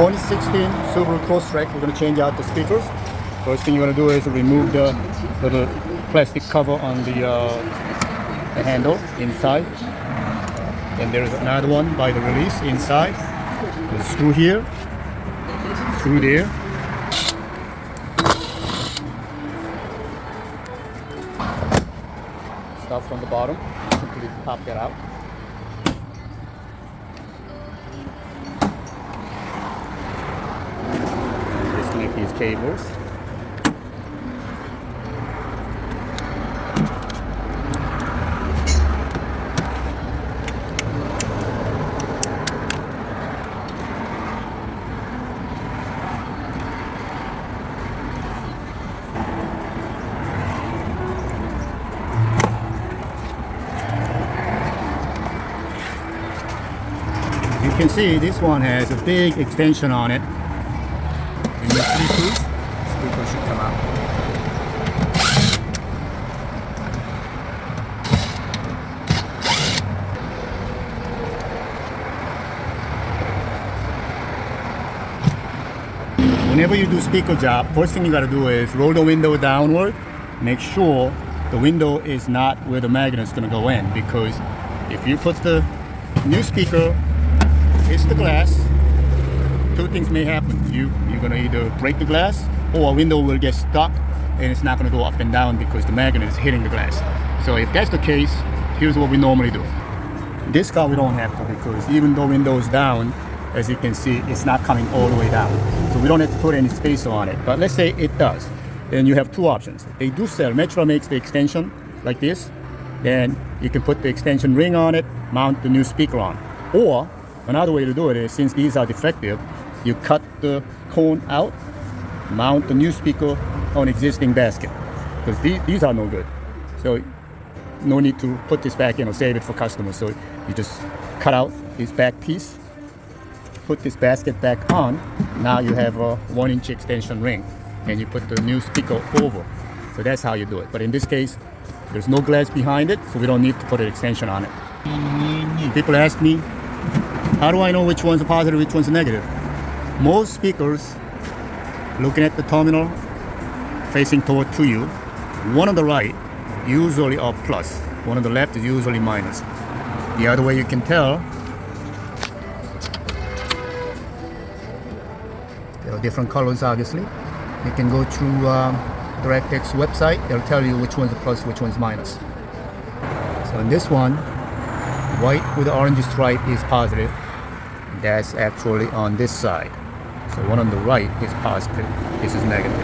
2016 Subaru Crosstrek. We're going to change out the speakers. First thing you're going to do is remove the little plastic cover on the handle inside. Then there's another one by the release inside. There's a screw here, screw there. Stuff from the bottom. Simply pop that out. Disconnect these cables. You can see this one has a big extension on it. When you speaker should come out. Whenever you do speaker job, first thing you got to do is roll the window downward. Make sure the window is not where the magnet is going to go in, because if you put the new speaker hits the glass, two things may happen. You're going to either break the glass, or a window will get stuck and it's not going to go up and down because the magnet is hitting the glass. So if that's the case, here's what we normally do. This car we don't have to, because even though window is down, as you can see, it's not coming all the way down. So we don't have to put any spacer on it. But let's say it does. Then you have two options. They do sell, Metro makes the extension like this. Then you can put the extension ring on it, mount the new speaker on. Or another way to do it is, since these are defective, you cut the cone out, mount the new speaker on existing basket, because these are no good. So no need to put this back in or save it for customers. So you just cut out this back piece, put this basket back on. Now you have a 1-inch extension ring, and you put the new speaker over. So that's how you do it. But in this case, there's no glass behind it, so we don't need to put an extension on it. People ask me, how do I know which one's a positive, which one's a negative? Most speakers, looking at the terminal facing toward to you, one on the right usually are plus, one on the left is usually minus. The other way you can tell, there are different colors obviously. You can go to DirectX website, they'll tell you which one's a plus, which one's minus. So in this one, white with the orange stripe is positive. That's actually on this side. So one on the right is positive, this is negative.